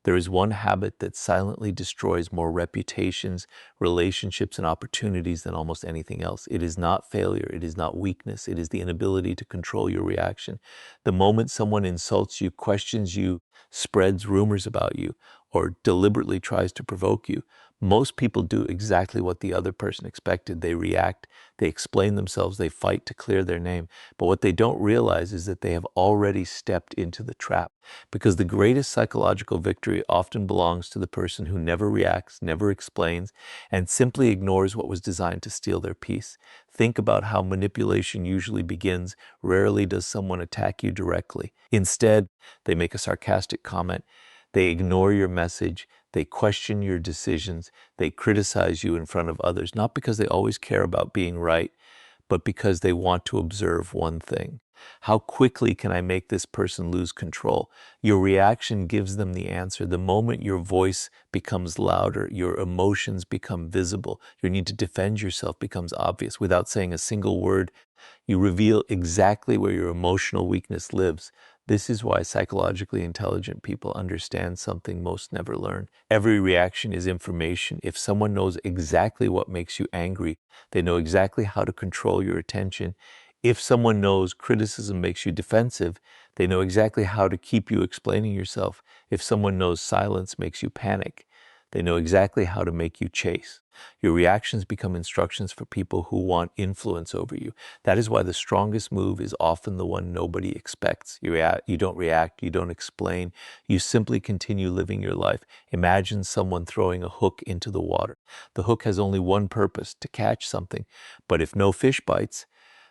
There is one habit that silently destroys more reputations, relationships, and opportunities than almost anything else. It is not failure. It is not weakness. It is the inability to control your reaction. The moment someone insults you, questions you, spreads rumors about you, or deliberately tries to provoke you, most people do exactly what the other person expected. They react, they explain themselves, they fight to clear their name. But what they don't realize is that they have already stepped into the trap, because the greatest psychological victory often belongs to the person who never reacts, never explains, and simply ignores what was designed to steal their peace. Think about how manipulation usually begins. Rarely does someone attack you directly. Instead, they make a sarcastic comment. They ignore your message. They question your decisions. They criticize you in front of others, not because they always care about being right, but because they want to observe one thing. How quickly can I make this person lose control? Your reaction gives them the answer. The moment your voice becomes louder, your emotions become visible, your need to defend yourself becomes obvious. Without saying a single word, you reveal exactly where your emotional weakness lives. This is why psychologically intelligent people understand something most never learn. Every reaction is information. If someone knows exactly what makes you angry, they know exactly how to control your attention. If someone knows criticism makes you defensive, they know exactly how to keep you explaining yourself. If someone knows silence makes you panic, they know exactly how to make you chase. Your reactions become instructions for people who want influence over you. That is why the strongest move is often the one nobody expects. You don't react, you don't explain, you simply continue living your life. Imagine someone throwing a hook into the water. The hook has only one purpose, to catch something. But if no fish bites,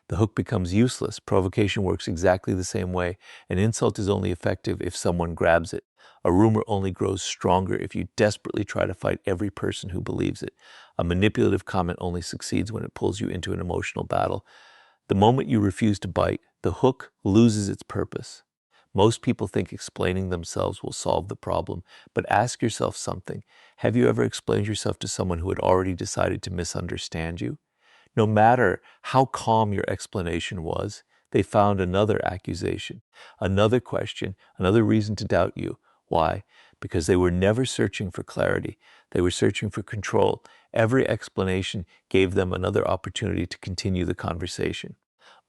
the hook becomes useless. Provocation works exactly the same way. An insult is only effective if someone grabs it. A rumor only grows stronger if you desperately try to fight every person who believes it. A manipulative comment only succeeds when it pulls you into an emotional battle. The moment you refuse to bite, the hook loses its purpose. Most people think explaining themselves will solve the problem, but ask yourself something. Have you ever explained yourself to someone who had already decided to misunderstand you? No matter how calm your explanation was, they found another accusation, another question, another reason to doubt you. Why? Because they were never searching for clarity. They were searching for control. Every explanation gave them another opportunity to continue the conversation,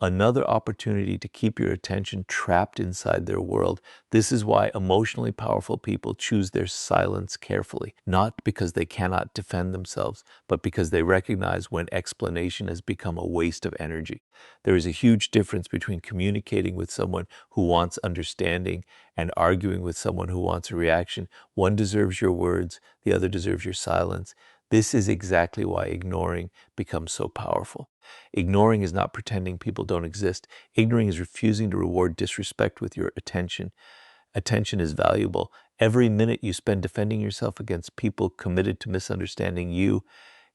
another opportunity to keep your attention trapped inside their world. This is why emotionally powerful people choose their silence carefully, not because they cannot defend themselves, but because they recognize when explanation has become a waste of energy. There is a huge difference between communicating with someone who wants understanding and arguing with someone who wants a reaction. One deserves your words, the other deserves your silence. This is exactly why ignoring becomes so powerful. Ignoring is not pretending people don't exist. Ignoring is refusing to reward disrespect with your attention. Attention is valuable. Every minute you spend defending yourself against people committed to misunderstanding you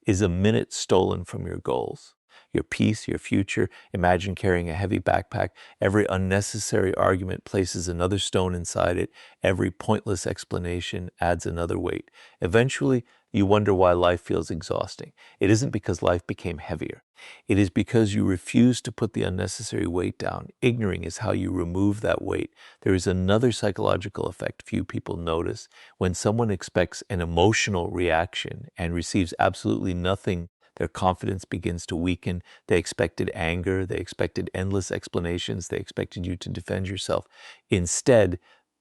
is a minute stolen from your goals, your peace, your future. Imagine carrying a heavy backpack. Every unnecessary argument places another stone inside it. Every pointless explanation adds another weight. Eventually, you wonder why life feels exhausting. It isn't because life became heavier. It is because you refuse to put the unnecessary weight down. Ignoring is how you remove that weight. There is another psychological effect few people notice. When someone expects an emotional reaction and receives absolutely nothing, their confidence begins to weaken. They expected anger. They expected endless explanations. They expected you to defend yourself. Instead,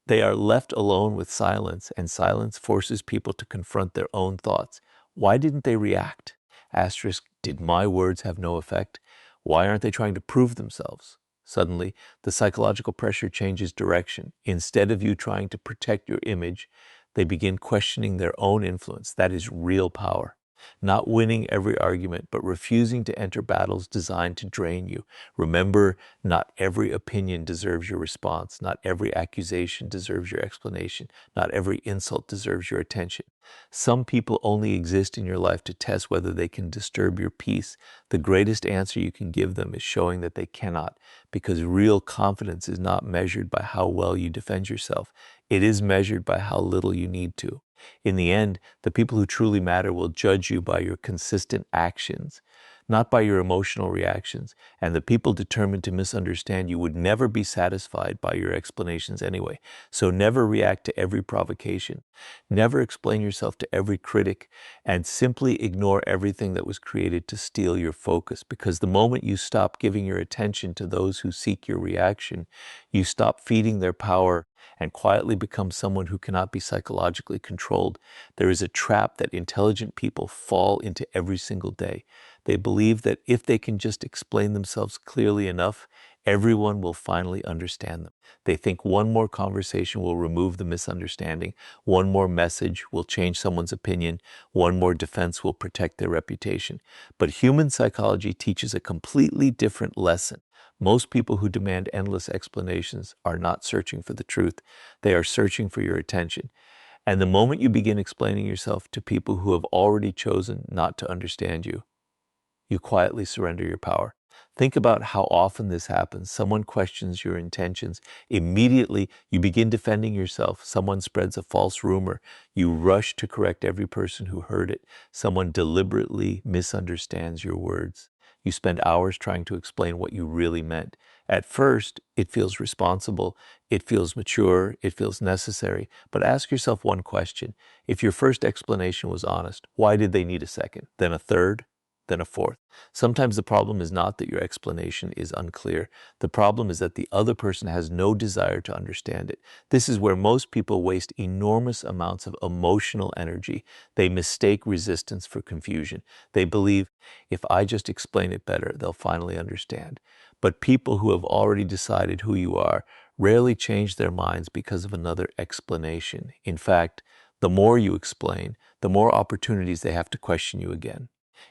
they are left alone with silence, and silence forces people to confront their own thoughts. Why didn't they react? Asterisk, did my words have no effect? Why aren't they trying to prove themselves? Suddenly, the psychological pressure changes direction. Instead of you trying to protect your image, they begin questioning their own influence. That is real power. Not winning every argument, but refusing to enter battles designed to drain you. Remember, not every opinion deserves your response. Not every accusation deserves your explanation. Not every insult deserves your attention. Some people only exist in your life to test whether they can disturb your peace. The greatest answer you can give them is showing that they cannot, because real confidence is not measured by how well you defend yourself. It is measured by how little you need to. In the end, the people who truly matter will judge you by your consistent actions, not by your emotional reactions. And the people determined to misunderstand you would never be satisfied by your explanations anyway. So never react to every provocation. Never explain yourself to every critic, and simply ignore everything that was created to steal your focus. Because the moment you stop giving your attention to those who seek your reaction, you stop feeding their power and quietly become someone who cannot be psychologically controlled. There is a trap that intelligent people fall into every single day. They believe that if they can just explain themselves clearly enough, everyone will finally understand them. They think one more conversation will remove the misunderstanding, one more message will change someone's opinion, one more defense will protect their reputation. But human psychology teaches a completely different lesson. Most people who demand endless explanations are not searching for the truth. They are searching for your attention. And the moment you begin explaining yourself to people who have already chosen not to understand you, you quietly surrender your power. Think about how often this happens. Someone questions your intentions. Immediately, you begin defending yourself. Someone spreads a false rumor. You rush to correct every person who heard it. Someone deliberately misunderstands your words. You spend hours trying to explain what you really meant. At first, it feels responsible, it feels mature, it feels necessary. But ask yourself one question. If your first explanation was honest, why did they need a second, then a third, then a fourth? Sometimes the problem is not that your explanation is unclear. The problem is that the other person has no desire to understand it. This is where most people waste enormous amounts of emotional energy. They mistake resistance for confusion. They believe, if I just explain it better, they'll finally understand. But people who have already decided who you are rarely change their minds because of another explanation. In fact, the more you explain, the more opportunities they have to question you again.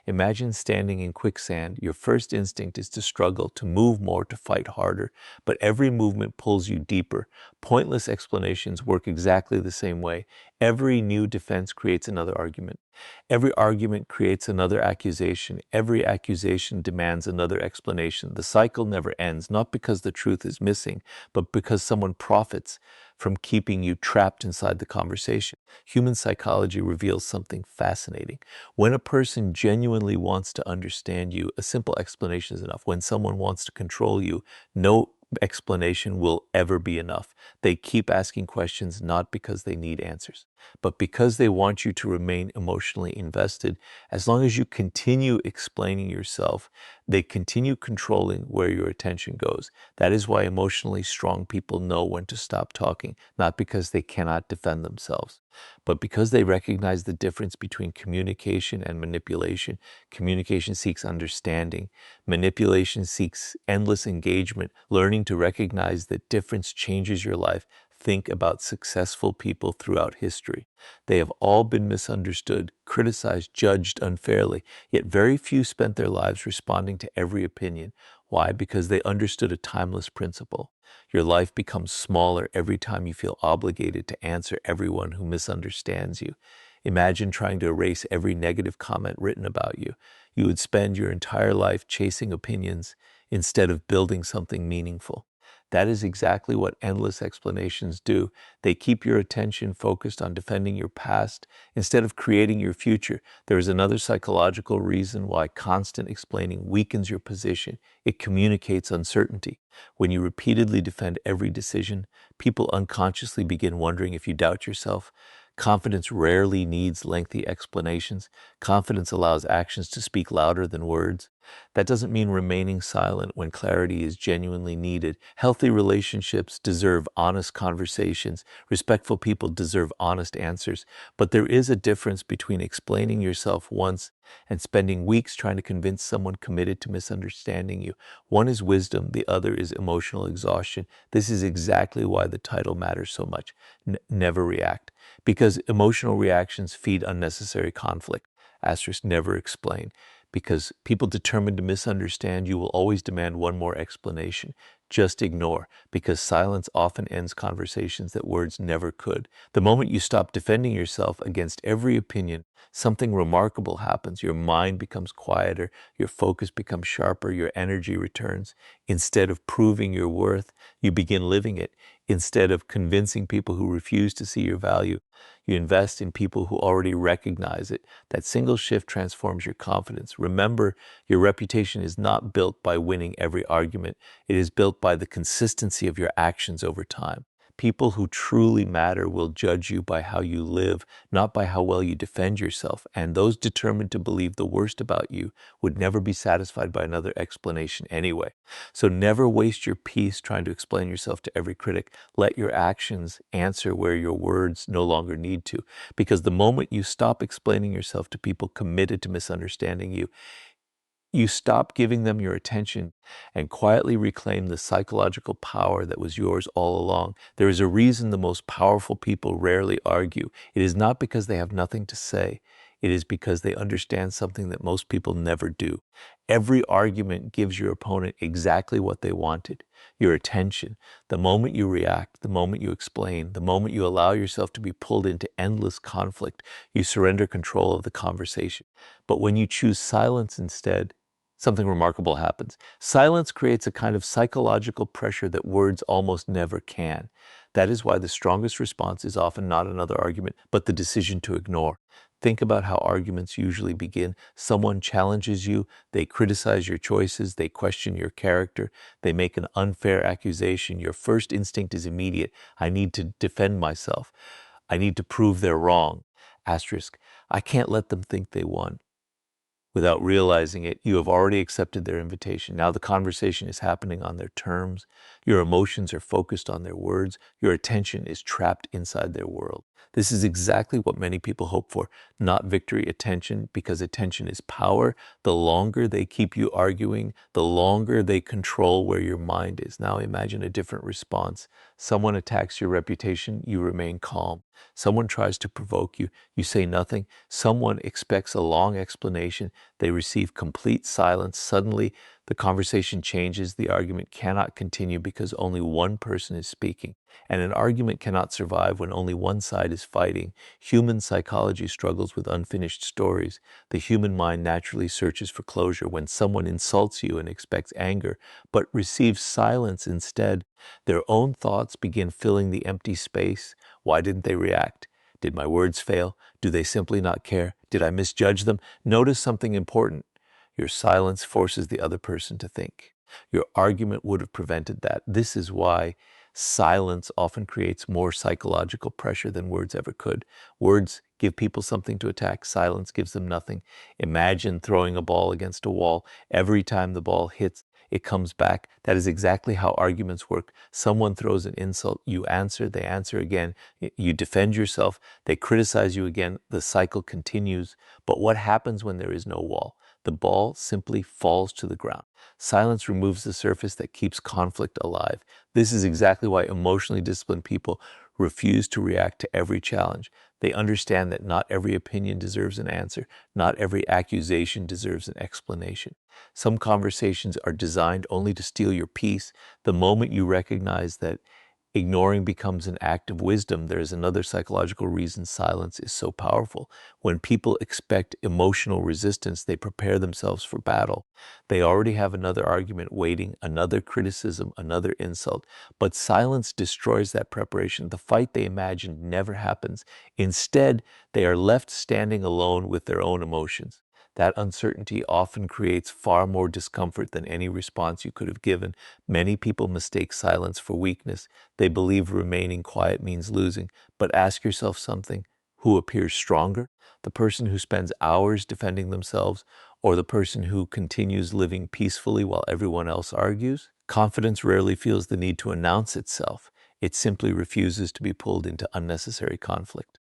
Imagine standing in quicksand. Your first instinct is to struggle, to move more, to fight harder, but every movement pulls you deeper. Pointless explanations work exactly the same way. Every new defense creates another argument. Every argument creates another accusation. Every accusation demands another explanation. The cycle never ends, not because the truth is missing, but because someone profits from keeping you trapped inside the conversation. Human psychology reveals something fascinating. When a person genuinely wants to understand you, a simple explanation is enough. When someone wants to control you, no explanation will ever be enough. They keep asking questions not because they need answers, but because they want you to remain emotionally invested. As long as you continue explaining yourself, they continue controlling where your attention goes. That is why emotionally strong people know when to stop talking, not because they cannot defend themselves, but because they recognize the difference between communication and manipulation. Communication seeks understanding. Manipulation seeks endless engagement. Learning to recognize that difference changes your life. Think about successful people throughout history. They have all been misunderstood, criticized, judged unfairly, yet very few spent their lives responding to every opinion. Why? Because they understood a timeless principle. Your life becomes smaller every time you feel obligated to answer everyone who misunderstands you. Imagine trying to erase every negative comment written about you. You would spend your entire life chasing opinions instead of building something meaningful. That is exactly what endless explanations do. They keep your attention focused on defending your past instead of creating your future. There is another psychological reason why constant explaining weakens your position. It communicates uncertainty. When you repeatedly defend every decision, people unconsciously begin wondering if you doubt yourself. Confidence rarely needs lengthy explanations. Confidence allows actions to speak louder than words. That doesn't mean remaining silent when clarity is genuinely needed. Healthy relationships deserve honest conversations. Respectful people deserve honest answers. But there is a difference between explaining yourself once and spending weeks trying to convince someone committed to misunderstanding you. One is wisdom, the other is emotional exhaustion. This is exactly why the title matters so much. Never react. Because emotional reactions feed unnecessary conflict. Asterisk, never explain. Because people determined to misunderstand you will always demand one more explanation. Just ignore, because silence often ends conversations that words never could. The moment you stop defending yourself against every opinion, something remarkable happens. Your mind becomes quieter, your focus becomes sharper, your energy returns. Instead of proving your worth, you begin living it. Instead of convincing people who refuse to see your value, you invest in people who already recognize it. That single shift transforms your confidence. Remember, your reputation is not built by winning every argument. It is built by the consistency of your actions over time. People who truly matter will judge you by how you live, not by how well you defend yourself. And those determined to believe the worst about you would never be satisfied by another explanation anyway. So never waste your peace trying to explain yourself to every critic. Let your actions answer where your words no longer need to. Because the moment you stop explaining yourself to people committed to misunderstanding you, you stop giving them your attention and quietly reclaim the psychological power that was yours all along. There is a reason the most powerful people rarely argue. It is not because they have nothing to say. It is because they understand something that most people never do. Every argument gives your opponent exactly what they wanted, your attention. The moment you react, the moment you explain, the moment you allow yourself to be pulled into endless conflict, you surrender control of the conversation. But when you choose silence instead, something remarkable happens. Silence creates a kind of psychological pressure that words almost never can. That is why the strongest response is often not another argument, but the decision to ignore. Think about how arguments usually begin. Someone challenges you, they criticize your choices, they question your character, they make an unfair accusation. Your first instinct is immediate. I need to defend myself. I need to prove they're wrong. Asterisk, I can't let them think they won. Without realizing it, you have already accepted their invitation. Now the conversation is happening on their terms. Your emotions are focused on their words. Your attention is trapped inside their world. This is exactly what many people hope for, not victory, attention, because attention is power. The longer they keep you arguing, the longer they control where your mind is. Now imagine a different response. Someone attacks your reputation, you remain calm. Someone tries to provoke you, you say nothing. Someone expects a long explanation, they receive complete silence. Suddenly, the conversation changes. The argument cannot continue because only one person is speaking. And an argument cannot survive when only one side is fighting. Human psychology struggles with unfinished stories. The human mind naturally searches for closure. When someone insults you and expects anger, but receives silence instead, their own thoughts begin filling the empty space. Why didn't they react? Did my words fail? Do they simply not care? Did I misjudge them? Notice something important. Your silence forces the other person to think. Your argument would have prevented that. This is why silence often creates more psychological pressure than words ever could. Words give people something to attack. Silence gives them nothing. Imagine throwing a ball against a wall. Every time the ball hits, it comes back. That is exactly how arguments work. Someone throws an insult, you answer, they answer again. You defend yourself, they criticize you again. The cycle continues. But what happens when there is no wall? The ball simply falls to the ground. Silence removes the surface that keeps conflict alive. This is exactly why emotionally disciplined people refuse to react to every challenge. They understand that not every opinion deserves an answer. Not every accusation deserves an explanation. Some conversations are designed only to steal your peace. The moment you recognize that ignoring becomes an act of wisdom, there is another psychological reason silence is so powerful. When people expect emotional resistance, they prepare themselves for battle. They already have another argument waiting, another criticism, another insult. But silence destroys that preparation. The fight they imagined never happens. Instead, they are left standing alone with their own emotions. That uncertainty often creates far more discomfort than any response you could have given. Many people mistake silence for weakness. They believe remaining quiet means losing. But ask yourself something. Who appears stronger? The person who spends hours defending themselves, or the person who continues living peacefully while everyone else argues? Confidence rarely feels the need to announce itself. It simply refuses to be pulled into unnecessary conflict.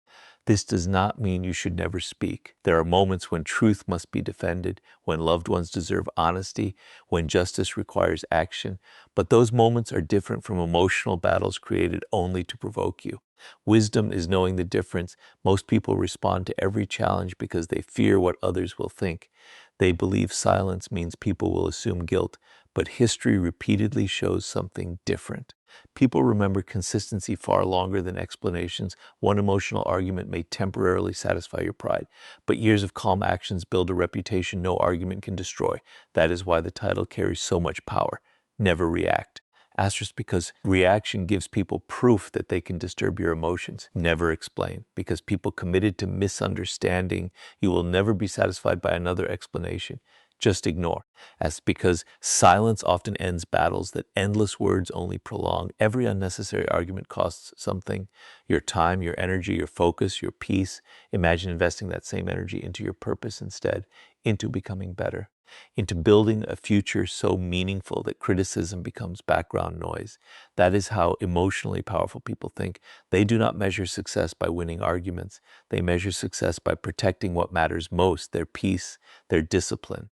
This does not mean you should never speak. There are moments when truth must be defended, when loved ones deserve honesty, when justice requires action. But those moments are different from emotional battles created only to provoke you. Wisdom is knowing the difference. Most people respond to every challenge because they fear what others will think. They believe silence means people will assume guilt, but history repeatedly shows something different. People remember consistency far longer than explanations. One emotional argument may temporarily satisfy your pride, but years of calm actions build a reputation no argument can destroy. That is why the title carries so much power. Never react. Asterisk because reaction gives people proof that they can disturb your emotions. Never explain, because people committed to misunderstanding you will never be satisfied by another explanation. Just ignore. As because silence often ends battles that endless words only prolong. Every unnecessary argument costs something: your time, your energy, your focus, your peace. Imagine investing that same energy into your purpose instead, into becoming better, into building a future so meaningful that criticism becomes background noise. That is how emotionally powerful people think. They do not measure success by winning arguments. They measure success by protecting what matters most: their peace, their discipline,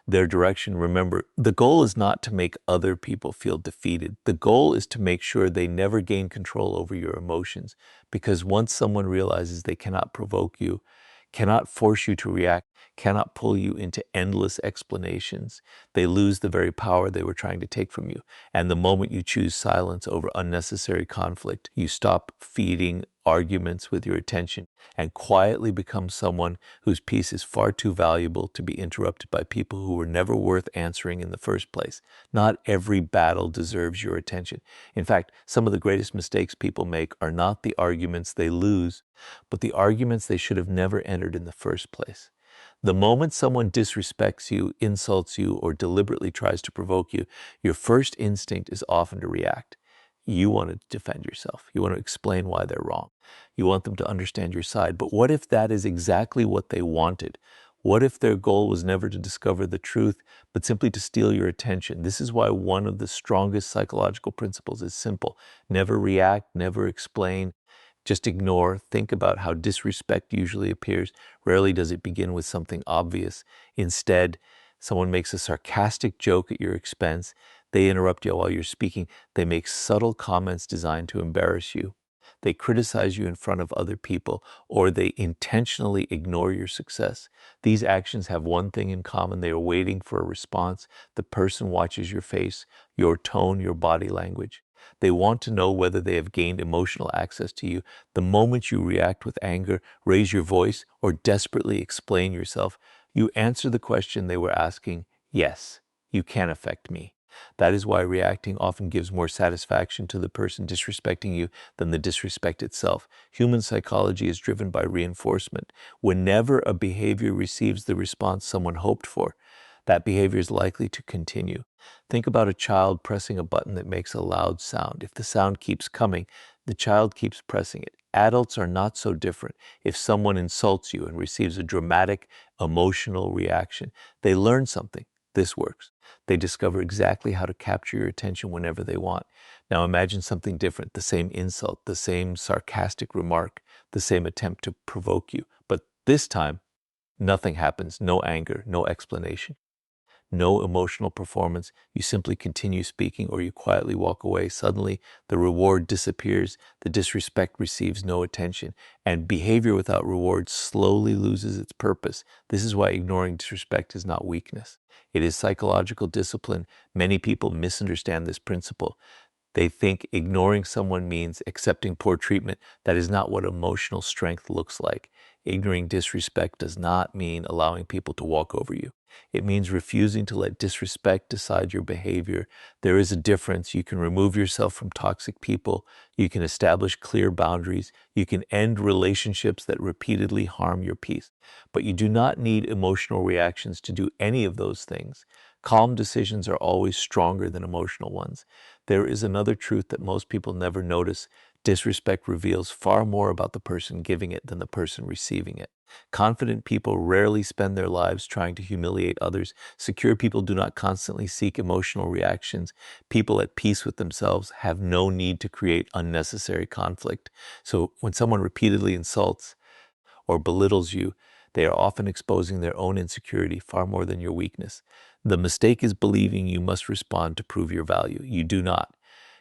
their direction. Remember, the goal is not to make other people feel defeated. The goal is to make sure they never gain control over your emotions, because once someone realizes they cannot provoke you, cannot force you to react, cannot pull you into endless explanations, they lose the very power they were trying to take from you. And the moment you choose silence over unnecessary conflict, you stop feeding arguments with your attention and quietly become someone whose peace is far too valuable to be interrupted by people who were never worth answering in the first place. Not every battle deserves your attention. In fact, some of the greatest mistakes people make are not the arguments they lose, but the arguments they should have never entered in the first place. The moment someone disrespects you, insults you, or deliberately tries to provoke you, your first instinct is often to react. You want to defend yourself. You want to explain why they're wrong. You want them to understand your side. But what if that is exactly what they wanted? What if their goal was never to discover the truth, but simply to steal your attention? This is why one of the strongest psychological principles is simple: never react, never explain. Just ignore. Think about how disrespect usually appears. Rarely does it begin with something obvious. Instead, someone makes a sarcastic joke at your expense. They interrupt you while you're speaking. They make subtle comments designed to embarrass you. They criticize you in front of other people, or they intentionally ignore your success. These actions have one thing in common: they are waiting for a response. The person watches your face, your tone, your body language. They want to know whether they have gained emotional access to you. The moment you react with anger, raise your voice, or desperately explain yourself, you answer the question they were asking: yes, you can affect me. That is why reacting often gives more satisfaction to the person disrespecting you than the disrespect itself. Human psychology is driven by reinforcement. Whenever a behavior receives the response someone hoped for, that behavior is likely to continue. Think about a child pressing a button that makes a loud sound. If the sound keeps coming, the child keeps pressing it. Adults are not so different. If someone insults you and receives a dramatic, emotional reaction, they learn something. This works. They discover exactly how to capture your attention whenever they want. Now imagine something different: the same insult, the same sarcastic remark, the same attempt to provoke you. But this time, nothing happens. No anger, no explanation, no emotional performance. You simply continue speaking, or you quietly walk away. Suddenly, the reward disappears, the disrespect receives no attention, and behavior without reward slowly loses its purpose. This is why ignoring disrespect is not weakness. It is psychological discipline. Many people misunderstand this principle. They think ignoring someone means accepting poor treatment. That is not what emotional strength looks like. Ignoring disrespect does not mean allowing people to walk over you. It means refusing to let disrespect decide your behavior. There is a difference. You can remove yourself from toxic people. You can establish clear boundaries. You can end relationships that repeatedly harm your peace. But you do not need emotional reactions to do any of those things. Calm decisions are always stronger than emotional ones. There is another truth that most people never notice. Disrespect reveals far more about the person giving it than the person receiving it. Confident people rarely spend their lives trying to humiliate others. Secure people do not constantly seek emotional reactions. People at peace with themselves have no need to create unnecessary conflict. So when someone repeatedly insults or belittles you, they are often exposing their own insecurity far more than your weakness. The mistake is believing you must respond to prove your value. You do not.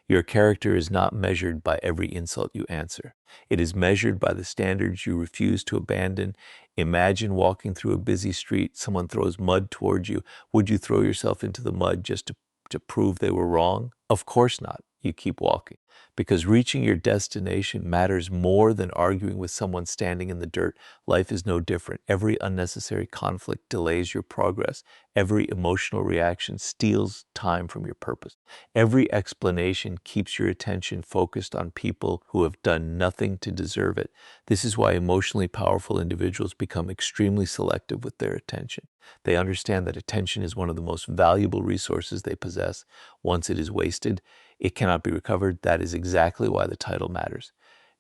Your character is not measured by every insult you answer. It is measured by the standards you refuse to abandon. Imagine walking through a busy street. Someone throws mud towards you. Would you throw yourself into the mud just to prove they were wrong? Of course not. you keep walking. Because reaching your destination matters more than arguing with someone standing in the dirt. Life is no different. Every unnecessary conflict delays your progress. Every emotional reaction steals time from your purpose. Every explanation keeps your attention focused on people who have done nothing to deserve it. This is why emotionally powerful individuals become extremely selective with their attention. They understand that attention is one of the most valuable resources they possess. Once it is wasted, it cannot be recovered. That is exactly why the title matters.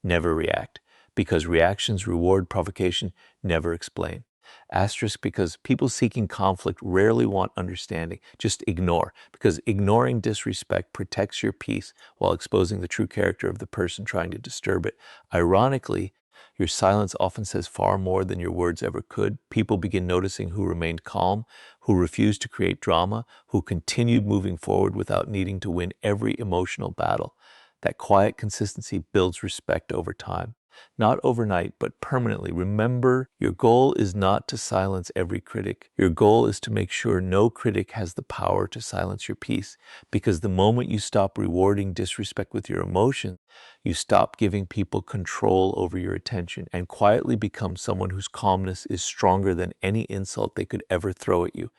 Never react, because reactions reward provocation, never explain. Asterisk, because people seeking conflict rarely want understanding. Just ignore, because ignoring disrespect protects your peace while exposing the true character of the person trying to disturb it. Ironically, your silence often says far more than your words ever could. People begin noticing who remained calm, who refused to create drama, who continued moving forward without needing to win every emotional battle. That quiet consistency builds respect over time. Not overnight, but permanently. Remember, your goal is not to silence every critic. Your goal is to make sure no critic has the power to silence your peace. Because the moment you stop rewarding disrespect with your emotions, you stop giving people control over your attention and quietly become someone whose calmness is stronger than any insult they could ever throw at you.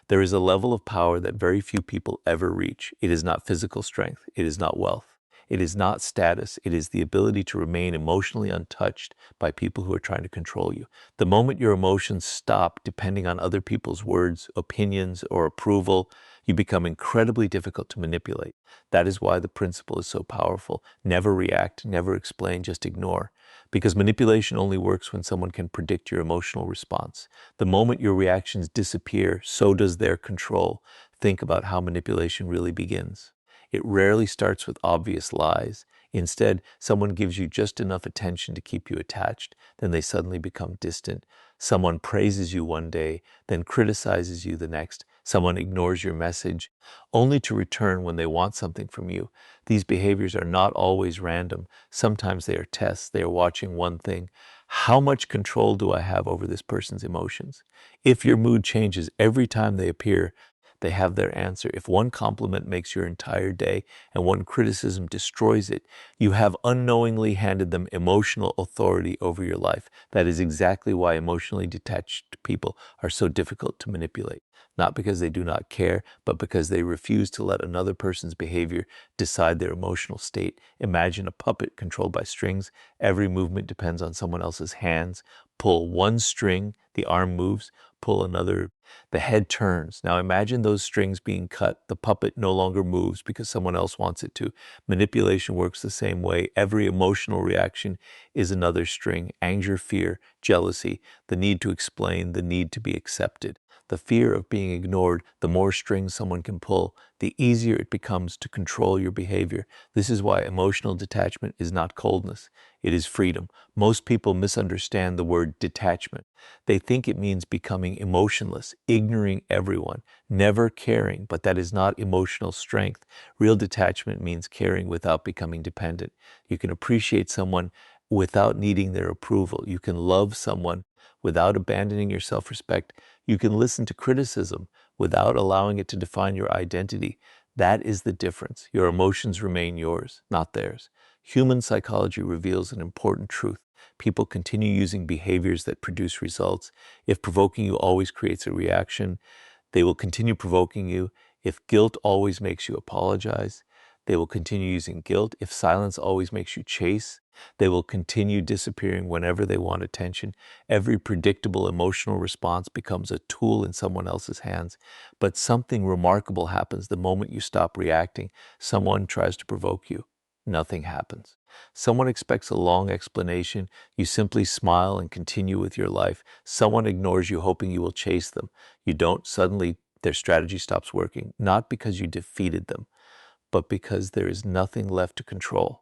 There is a level of power that very few people ever reach. It is not physical strength. It is not wealth. It is not status. It is the ability to remain emotionally untouched by people who are trying to control you. The moment your emotions stop depending on other people's words, opinions, or approval, you become incredibly difficult to manipulate. That is why the principle is so powerful. Never react, never explain, just ignore. Because manipulation only works when someone can predict your emotional response. The moment your reactions disappear, so does their control. Think about how manipulation really begins. It rarely starts with obvious lies. Instead, someone gives you just enough attention to keep you attached, then they suddenly become distant. Someone praises you one day, then criticizes you the next. Someone ignores your message, only to return when they want something from you. These behaviors are not always random. Sometimes they are tests. They are watching one thing. How much control do I have over this person's emotions? If your mood changes every time they appear, they have their answer. If one compliment makes your entire day and one criticism destroys it, you have unknowingly handed them emotional authority over your life. That is exactly why emotionally detached people are so difficult to manipulate. Not because they do not care, but because they refuse to let another person's behavior decide their emotional state. Imagine a puppet controlled by strings. Every movement depends on someone else's hands. Pull one string, the arm moves. Pull another, the head turns. Now imagine those strings being cut. The puppet no longer moves because someone else wants it to. Manipulation works the same way. Every emotional reaction is another string. Anger, fear, jealousy, the need to explain, the need to be accepted. The fear of being ignored, the more strings someone can pull, the easier it becomes to control your behavior. This is why emotional detachment is not coldness. It is freedom. Most people misunderstand the word detachment. They think it means becoming emotionless, ignoring everyone, never caring, but that is not emotional strength. Real detachment means caring without becoming dependent. You can appreciate someone without needing their approval. You can love someone without abandoning your self-respect. You can listen to criticism without allowing it to define your identity. That is the difference. Your emotions remain yours, not theirs. Human psychology reveals an important truth. People continue using behaviors that produce results. If provoking you always creates a reaction, they will continue provoking you. If guilt always makes you apologize, they will continue using guilt. If silence always makes you chase, they will continue disappearing whenever they want attention. Every predictable emotional response becomes a tool in someone else's hands. But something remarkable happens the moment you stop reacting. Someone tries to provoke you. Nothing happens. Someone expects a long explanation. You simply smile and continue with your life. Someone ignores you, hoping you will chase them. You don't. Suddenly, their strategy stops working, not because you defeated them, but because there is nothing left to control.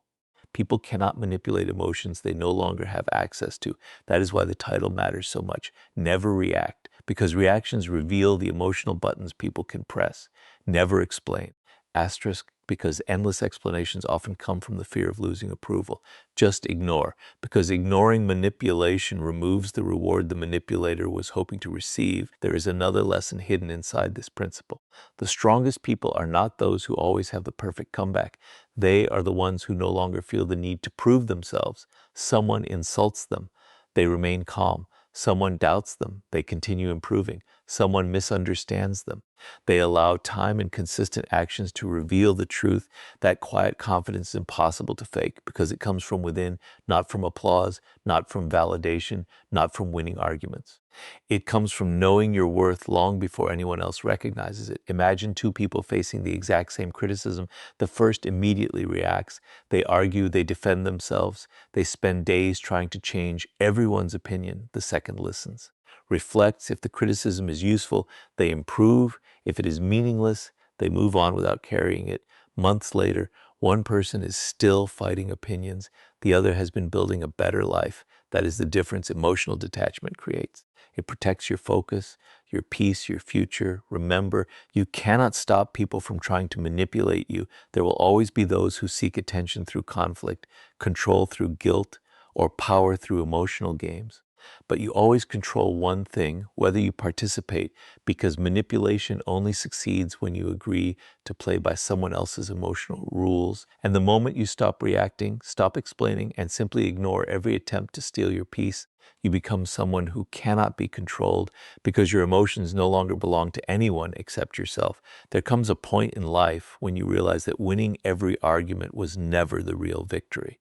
People cannot manipulate emotions they no longer have access to. That is why the title matters so much. Never react, because reactions reveal the emotional buttons people can press. Never explain. Asterisk, because endless explanations often come from the fear of losing approval. Just ignore, because ignoring manipulation removes the reward the manipulator was hoping to receive. There is another lesson hidden inside this principle. The strongest people are not those who always have the perfect comeback. They are the ones who no longer feel the need to prove themselves. Someone insults them, they remain calm. Someone doubts them, they continue improving. Someone misunderstands them, they allow time and consistent actions to reveal the truth. That quiet confidence is impossible to fake because it comes from within, not from applause, not from validation, not from winning arguments. It comes from knowing your worth long before anyone else recognizes it. Imagine two people facing the exact same criticism. The first immediately reacts. They argue, they defend themselves. They spend days trying to change everyone's opinion. The second listens, reflects. If the criticism is useful, they improve. If it is meaningless, they move on without carrying it. Months later, one person is still fighting opinions. The other has been building a better life. That is the difference emotional detachment creates. It protects your focus, your peace, your future. Remember, you cannot stop people from trying to manipulate you. There will always be those who seek attention through conflict, control through guilt, or power through emotional games. But you always control one thing, whether you participate, because manipulation only succeeds when you agree to play by someone else's emotional rules. And the moment you stop reacting, stop explaining, and simply ignore every attempt to steal your peace, you become someone who cannot be controlled because your emotions no longer belong to anyone except yourself. There comes a point in life when you realize that winning every argument was never the real victory.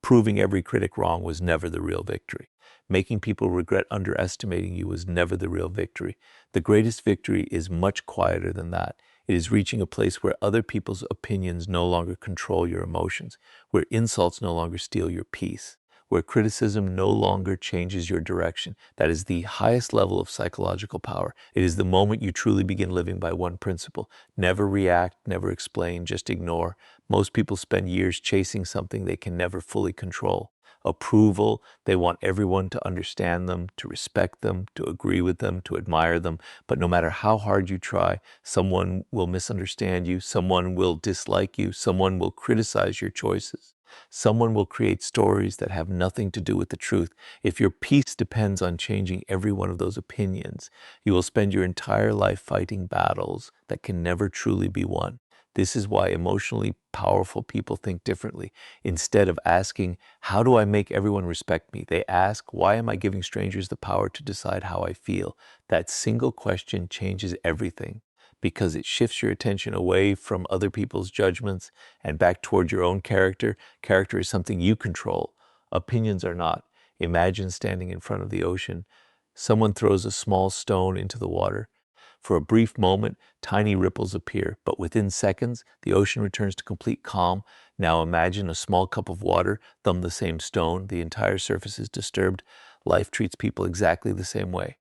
Proving every critic wrong was never the real victory. Making people regret underestimating you was never the real victory. The greatest victory is much quieter than that. It is reaching a place where other people's opinions no longer control your emotions, where insults no longer steal your peace, where criticism no longer changes your direction. That is the highest level of psychological power. It is the moment you truly begin living by one principle. Never react, never explain, just ignore. Most people spend years chasing something they can never fully control. Approval, they want everyone to understand them, to respect them, to agree with them, to admire them. But no matter how hard you try, someone will misunderstand you, someone will dislike you, someone will criticize your choices. Someone will create stories that have nothing to do with the truth. If your peace depends on changing every one of those opinions, you will spend your entire life fighting battles that can never truly be won. This is why emotionally powerful people think differently. Instead of asking, how do I make everyone respect me? They ask, why am I giving strangers the power to decide how I feel? That single question changes everything because it shifts your attention away from other people's judgments and back toward your own character. Character is something you control. Opinions are not. Imagine standing in front of the ocean. Someone throws a small stone into the water. For a brief moment, tiny ripples appear, but within seconds, the ocean returns to complete calm. Now imagine a small cup of water, thumb the same stone, the entire surface is disturbed. Life treats people exactly the same way.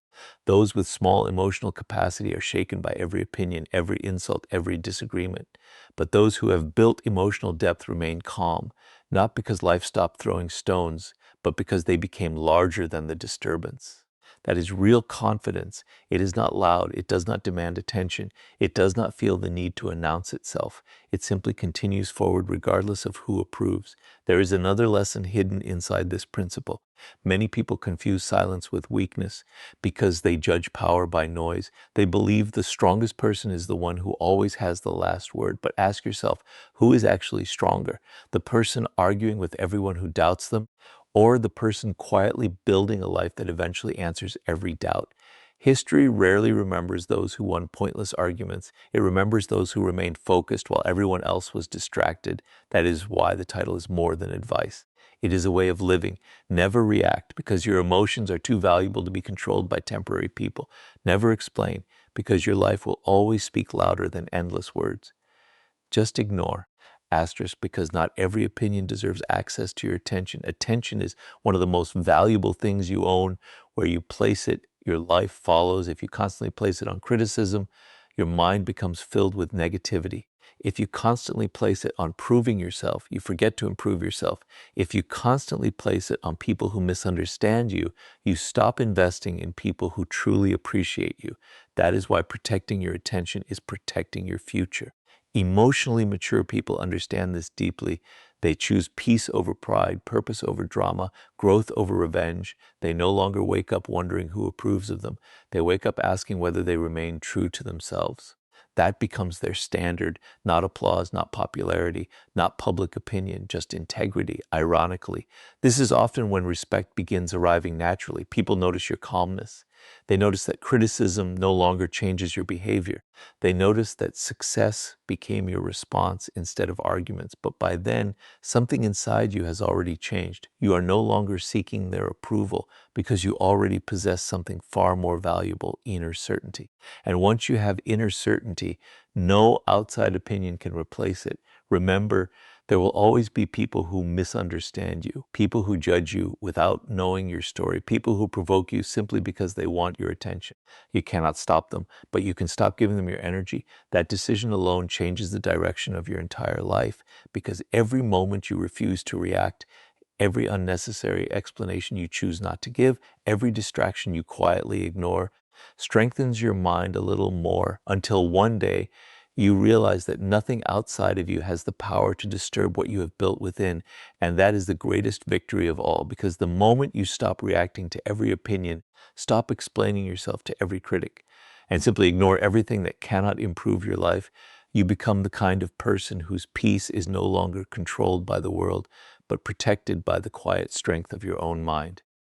Those with small emotional capacity are shaken by every opinion, every insult, every disagreement. But those who have built emotional depth remain calm, not because life stopped throwing stones, but because they became larger than the disturbance. That is real confidence. It is not loud. It does not demand attention. It does not feel the need to announce itself. It simply continues forward regardless of who approves. There is another lesson hidden inside this principle. Many people confuse silence with weakness because they judge power by noise. They believe the strongest person is the one who always has the last word. But ask yourself, who is actually stronger? The person arguing with everyone who doubts them, or the person quietly building a life that eventually answers every doubt? History rarely remembers those who won pointless arguments. It remembers those who remained focused while everyone else was distracted. That is why the title is more than advice. It is a way of living. Never react because your emotions are too valuable to be controlled by temporary people. Never explain because your life will always speak louder than endless words. Just ignore. Asterisk, because not every opinion deserves access to your attention. Attention is one of the most valuable things you own. Where you place it, your life follows. If you constantly place it on criticism, your mind becomes filled with negativity. If you constantly place it on proving yourself, you forget to improve yourself. If you constantly place it on people who misunderstand you, you stop investing in people who truly appreciate you. That is why protecting your attention is protecting your future. Emotionally mature people understand this deeply. They choose peace over pride, purpose over drama, growth over revenge. They no longer wake up wondering who approves of them. They wake up asking whether they remain true to themselves. That becomes their standard, not applause, not popularity, not public opinion, just integrity, ironically. This is often when respect begins arriving naturally. People notice your calmness. They notice that criticism no longer changes your behavior. They notice that success became your response instead of arguments. But by then, something inside you has already changed. You are no longer seeking their approval because you already possess something far more valuable, inner certainty. And once you have inner certainty, no outside opinion can replace it. Remember, there will always be people who misunderstand you, people who judge you without knowing your story, people who provoke you simply because they want your attention. You cannot stop them, but you can stop giving them your energy. That decision alone changes the direction of your entire life, because every moment you refuse to react, every unnecessary explanation you choose not to give, every distraction you quietly ignore, strengthens your mind a little more until one day you realize that nothing outside of you has the power to disturb what you have built within. And that is the greatest victory of all, because the moment you stop reacting to every opinion, stop explaining yourself to every critic, and simply ignore everything that cannot improve your life, you become the kind of person whose peace is no longer controlled by the world, but protected by the quiet strength of your own mind.